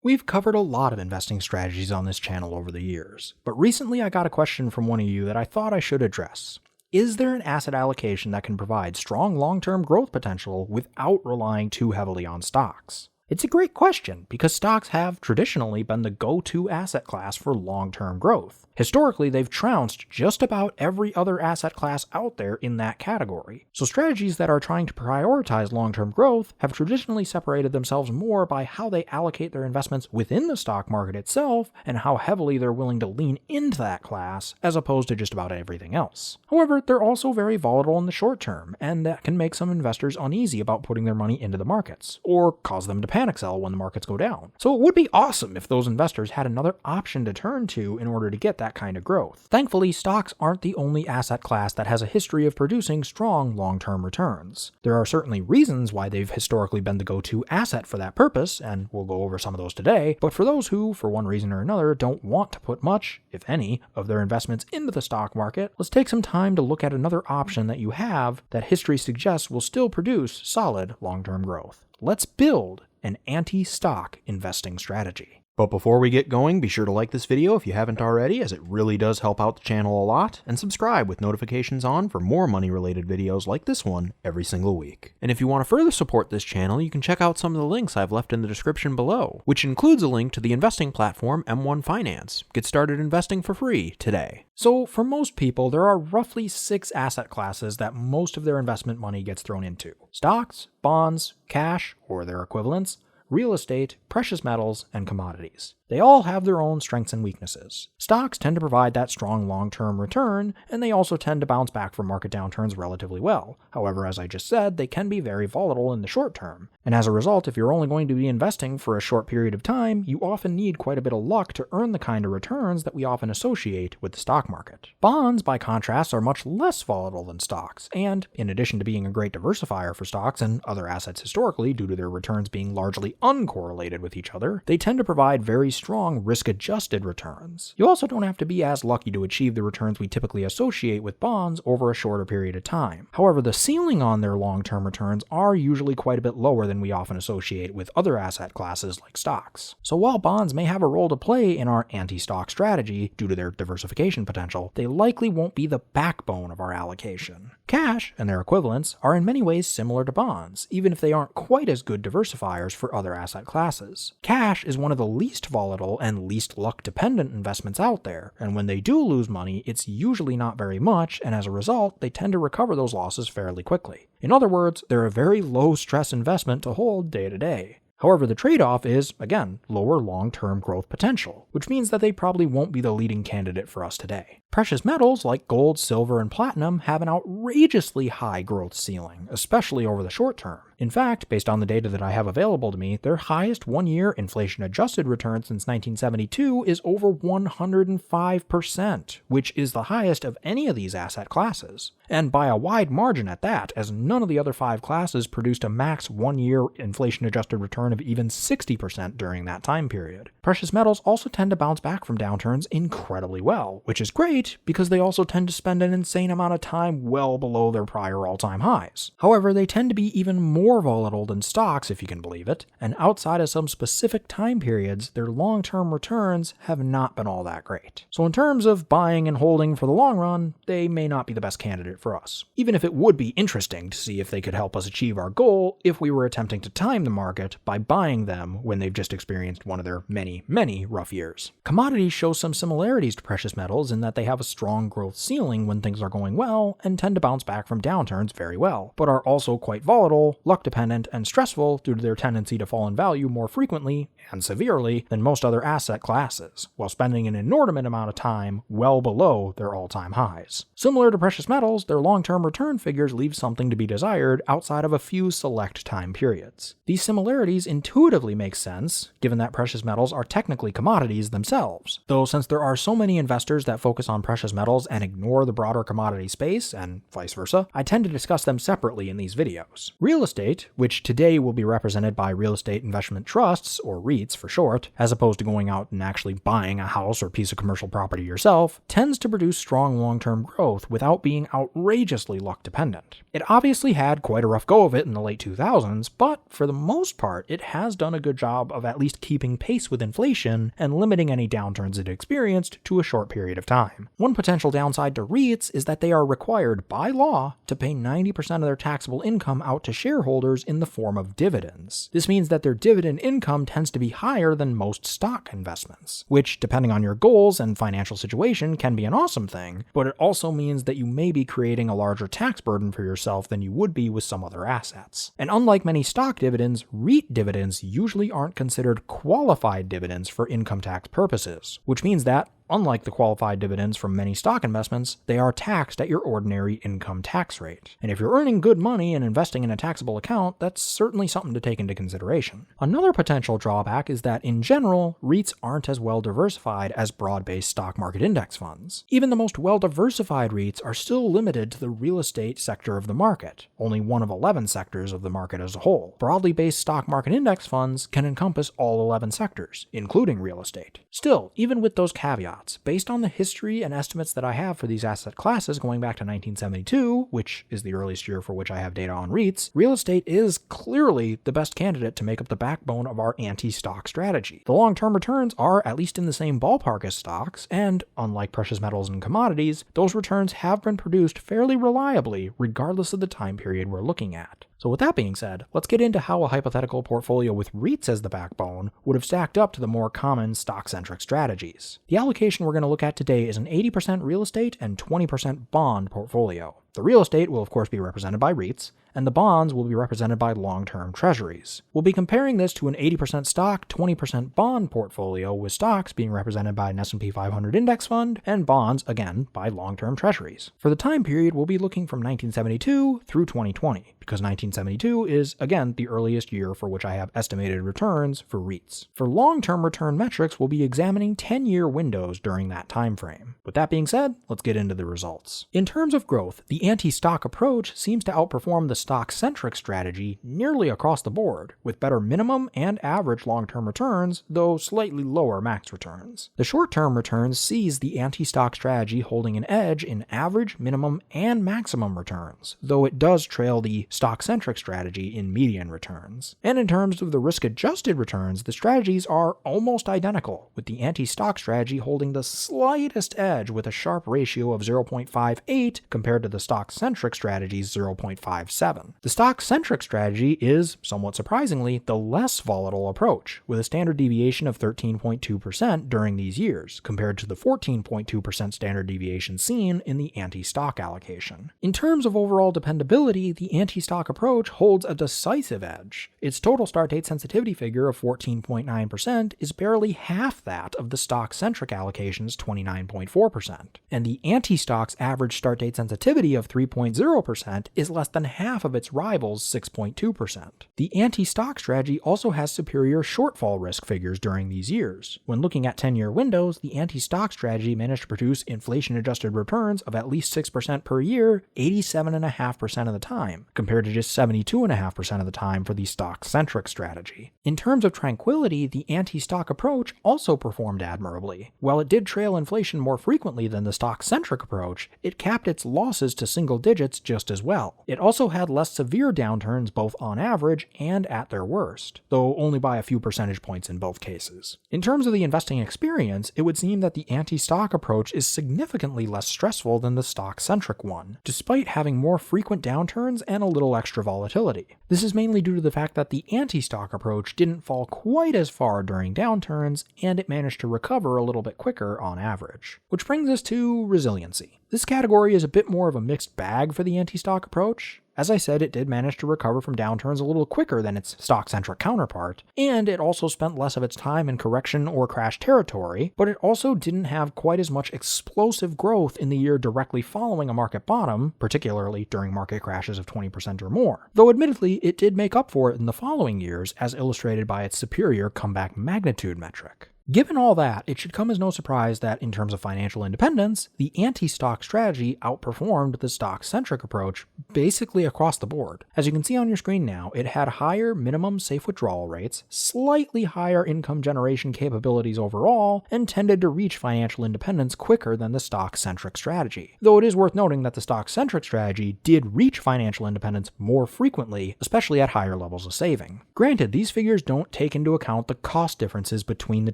We've covered a lot of investing strategies on this channel over the years, but recently I got a question from one of you that I thought I should address. Is there an asset allocation that can provide strong long-term growth potential without relying too heavily on stocks? It's a great question because stocks have traditionally been the go-to asset class for long-term growth. Historically, they've trounced just about every other asset class out there in that category. So strategies that are trying to prioritize long-term growth have traditionally separated themselves more by how they allocate their investments within the stock market itself and how heavily they're willing to lean into that class as opposed to just about everything else. However, they're also very volatile in the short term, and that can make some investors uneasy about putting their money into the markets, or cause them to panic sell when the markets go down. So it would be awesome if those investors had another option to turn to in order to get that kind of growth. Thankfully, stocks aren't the only asset class that has a history of producing strong long-term returns. There are certainly reasons why they've historically been the go-to asset for that purpose, and we'll go over some of those today, but for those who, for one reason or another, don't want to put much, if any, of their investments into the stock market, let's take some time to look at another option that you have that history suggests will still produce solid long-term growth. Let's build an anti-stock investing strategy. But before we get going, be sure to like this video if you haven't already, as it really does help out the channel a lot, and subscribe with notifications on for more money-related videos like this one every single week. And if you want to further support this channel, you can check out some of the links I've left in the description below, which includes a link to the investing platform M1 Finance. Get started investing for free today. So for most people, there are roughly 6 asset classes that most of their investment money gets thrown into: stocks, bonds, cash, or their equivalents, real estate, precious metals, and commodities. They all have their own strengths and weaknesses. Stocks tend to provide that strong long-term return, and they also tend to bounce back from market downturns relatively well. However, as I just said, they can be very volatile in the short term. And as a result, if you're only going to be investing for a short period of time, you often need quite a bit of luck to earn the kind of returns that we often associate with the stock market. Bonds, by contrast, are much less volatile than stocks, and in addition to being a great diversifier for stocks and other assets historically due to their returns being largely uncorrelated with each other, they tend to provide very strong risk-adjusted returns. You also don't have to be as lucky to achieve the returns we typically associate with bonds over a shorter period of time. However, the ceiling on their long-term returns are usually quite a bit lower than we often associate with other asset classes like stocks. So while bonds may have a role to play in our anti-stock strategy due to their diversification potential, they likely won't be the backbone of our allocation. Cash and their equivalents are in many ways similar to bonds, even if they aren't quite as good diversifiers for other asset classes. Cash is one of the least volatile and least luck-dependent investments out there, and when they do lose money, it's usually not very much, and as a result, they tend to recover those losses fairly quickly. In other words, they're a very low-stress investment to hold day to day. However, the trade-off is, again, lower long-term growth potential, which means that they probably won't be the leading candidate for us today. Precious metals like gold, silver, and platinum have an outrageously high growth ceiling, especially over the short term. In fact, based on the data that I have available to me, their highest one-year inflation-adjusted return since 1972 is over 105%, which is the highest of any of these asset classes. And by a wide margin at that, as none of the other 5 classes produced a max one-year inflation-adjusted return of even 60% during that time period. Precious metals also tend to bounce back from downturns incredibly well, which is great because they also tend to spend an insane amount of time well below their prior all-time highs. However, they tend to be even more volatile than stocks, if you can believe it, and outside of some specific time periods, their long-term returns have not been all that great. So in terms of buying and holding for the long run, they may not be the best candidate for us, even if it would be interesting to see if they could help us achieve our goal if we were attempting to time the market by buying them when they've just experienced one of their many, many rough years. Commodities show some similarities to precious metals in that they have a strong growth ceiling when things are going well and tend to bounce back from downturns very well, but are also quite volatile, luck-dependent, and stressful due to their tendency to fall in value more frequently and severely than most other asset classes, while spending an inordinate amount of time well below their all-time highs. Similar to precious metals, their long-term return figures leave something to be desired outside of a few select time periods. These similarities intuitively make sense, given that precious metals are technically commodities themselves, though since there are so many investors that focus on precious metals and ignore the broader commodity space, and vice versa, I tend to discuss them separately in these videos. Real estate estate, which today will be represented by real estate investment trusts, or REITs for short, as opposed to going out and actually buying a house or piece of commercial property yourself, tends to produce strong long-term growth without being outrageously luck dependent. It obviously had quite a rough go of it in the late 2000s, but for the most part, it has done a good job of at least keeping pace with inflation and limiting any downturns it experienced to a short period of time. One potential downside to REITs is that they are required by law to pay 90% of their taxable income out to shareholders in the form of dividends. This means that their dividend income tends to be higher than most stock investments, which, depending on your goals and financial situation, can be an awesome thing, but it also means that you may be creating a larger tax burden for yourself than you would be with some other assets. And unlike many stock dividends, REIT dividends usually aren't considered qualified dividends for income tax purposes, which means that, unlike the qualified dividends from many stock investments, they are taxed at your ordinary income tax rate. And if you're earning good money and investing in a taxable account, that's certainly something to take into consideration. Another potential drawback is that, in general, REITs aren't as well diversified as broad-based stock market index funds. Even the most well-diversified REITs are still limited to the real estate sector of the market, only one of 11 sectors of the market as a whole. Broadly based stock market index funds can encompass all 11 sectors, including real estate. Still, even with those caveats, based on the history and estimates that I have for these asset classes going back to 1972, which is the earliest year for which I have data on REITs, real estate is clearly the best candidate to make up the backbone of our anti-stock strategy. The long-term returns are at least in the same ballpark as stocks, and unlike precious metals and commodities, those returns have been produced fairly reliably regardless of the time period we're looking at. So with that being said, let's get into how a hypothetical portfolio with REITs as the backbone would have stacked up to the more common stock-centric strategies. The allocation we're going to look at today is an 80% real estate and 20% bond portfolio. The real estate will of course be represented by REITs, and the bonds will be represented by long-term treasuries. We'll be comparing this to an 80% stock, 20% bond portfolio, with stocks being represented by an S&P 500 index fund, and bonds, again, by long-term treasuries. For the time period, we'll be looking from 1972 through 2020, because 1972 is, again, the earliest year for which I have estimated returns for REITs. For long-term return metrics, we'll be examining 10-year windows during that time frame. With that being said, let's get into the results. In terms of growth, the anti-stock approach seems to outperform the stock-centric strategy nearly across the board, with better minimum and average long-term returns, though slightly lower max returns. The short-term returns sees the anti-stock strategy holding an edge in average, minimum, and maximum returns, though it does trail the stock-centric strategy in median returns. And in terms of the risk-adjusted returns, the strategies are almost identical, with the anti-stock strategy holding the slightest edge with a sharp ratio of 0.58 compared to the stock-centric strategy's 0.57. The stock-centric strategy is, somewhat surprisingly, the less volatile approach, with a standard deviation of 13.2% during these years, compared to the 14.2% standard deviation seen in the anti-stock allocation. In terms of overall dependability, the anti-stock approach holds a decisive edge. Its total start date sensitivity figure of 14.9% is barely half that of the stock-centric allocation's 29.4%, and the anti-stock's average start date sensitivity of 3.0% is less than half of its rival's 6.2%. The anti-stock strategy also has superior shortfall risk figures during these years. When looking at 10-year windows, the anti-stock strategy managed to produce inflation-adjusted returns of at least 6% per year 87.5% of the time, compared to just 72.5% of the time for the stock-centric strategy. In terms of tranquility, the anti-stock approach also performed admirably. While it did trail inflation more frequently than the stock-centric approach, it capped its losses to single digits just as well. It also had less severe downturns both on average and at their worst, though only by a few percentage points in both cases. In terms of the investing experience, it would seem that the anti-stock approach is significantly less stressful than the stock-centric one, despite having more frequent downturns and a little extra volatility. This is mainly due to the fact that the anti-stock approach didn't fall quite as far during downturns, and it managed to recover a little bit quicker on average. Which brings us to resiliency. This category is a bit more of a mixed bag for the anti-stock approach. As I said, it did manage to recover from downturns a little quicker than its stock-centric counterpart, and it also spent less of its time in correction or crash territory, but it also didn't have quite as much explosive growth in the year directly following a market bottom, particularly during market crashes of 20% or more. Though admittedly, it did make up for it in the following years, as illustrated by its superior comeback magnitude metric. Given all that, it should come as no surprise that in terms of financial independence, the anti-stock strategy outperformed the stock-centric approach basically across the board. As you can see on your screen now, it had higher minimum safe withdrawal rates, slightly higher income generation capabilities overall, and tended to reach financial independence quicker than the stock-centric strategy. Though it is worth noting that the stock-centric strategy did reach financial independence more frequently, especially at higher levels of saving. Granted, these figures don't take into account the cost differences between the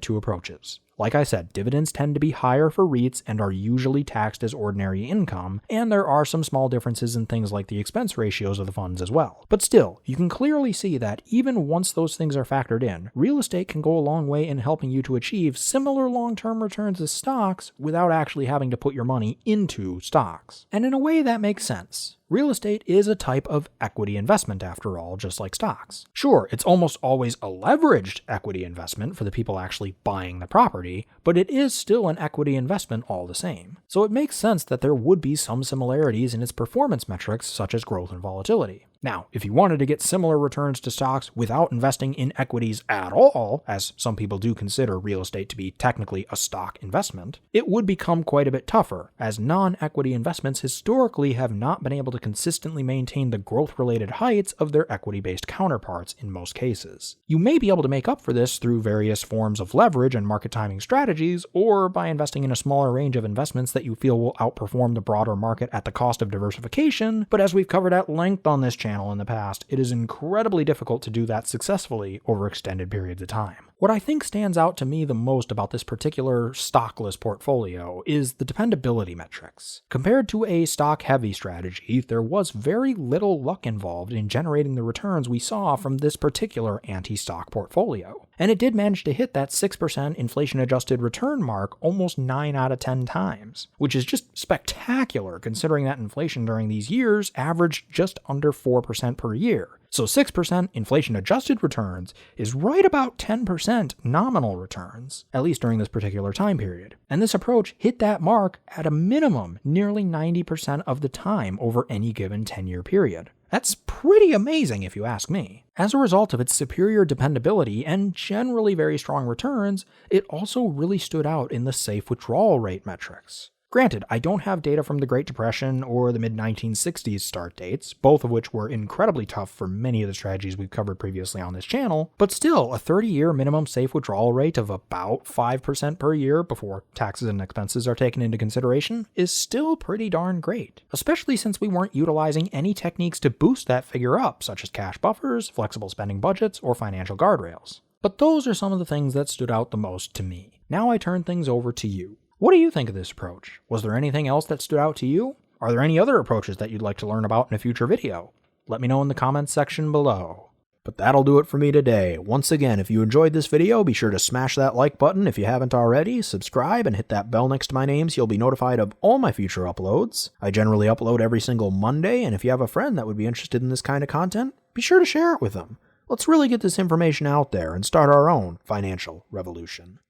two approaches. Like I said, dividends tend to be higher for REITs and are usually taxed as ordinary income, and there are some small differences in things like the expense ratios of the funds as well. But still, you can clearly see that even once those things are factored in, real estate can go a long way in helping you to achieve similar long-term returns as stocks without actually having to put your money into stocks. And in a way that makes sense. Real estate is a type of equity investment after all, just like stocks. Sure, it's almost always a leveraged equity investment for the people actually buying the property, but it is still an equity investment all the same. So it makes sense that there would be some similarities in its performance metrics such as growth and volatility. Now, if you wanted to get similar returns to stocks without investing in equities at all, as some people do consider real estate to be technically a stock investment, it would become quite a bit tougher, as non-equity investments historically have not been able to consistently maintain the growth-related heights of their equity-based counterparts in most cases. You may be able to make up for this through various forms of leverage and market timing strategies, or by investing in a smaller range of investments that you feel will outperform the broader market at the cost of diversification, but as we've covered at length on this channel in the past, it is incredibly difficult to do that successfully over extended periods of time. What I think stands out to me the most about this particular stockless portfolio is the dependability metrics. Compared to a stock-heavy strategy, there was very little luck involved in generating the returns we saw from this particular anti-stock portfolio. And it did manage to hit that 6% inflation-adjusted return mark almost 9 out of 10 times, which is just spectacular considering that inflation during these years averaged just under 4% per year. So 6% inflation-adjusted returns is right about 10% nominal returns, at least during this particular time period. And this approach hit that mark at a minimum nearly 90% of the time over any given 10-year period. That's pretty amazing if you ask me. As a result of its superior dependability and generally very strong returns, it also really stood out in the safe withdrawal rate metrics. Granted, I don't have data from the Great Depression or the mid-1960s start dates, both of which were incredibly tough for many of the strategies we've covered previously on this channel, but still, a 30-year minimum safe withdrawal rate of about 5% per year before taxes and expenses are taken into consideration is still pretty darn great, especially since we weren't utilizing any techniques to boost that figure up, such as cash buffers, flexible spending budgets, or financial guardrails. But those are some of the things that stood out the most to me. Now I turn things over to you. What do you think of this approach? Was there anything else that stood out to you? Are there any other approaches that you'd like to learn about in a future video? Let me know in the comments section below. But that'll do it for me today. Once again, if you enjoyed this video, be sure to smash that like button if you haven't already, subscribe, and hit that bell next to my name so you'll be notified of all my future uploads. I generally upload every single Monday, and if you have a friend that would be interested in this kind of content, be sure to share it with them. Let's really get this information out there and start our own financial revolution.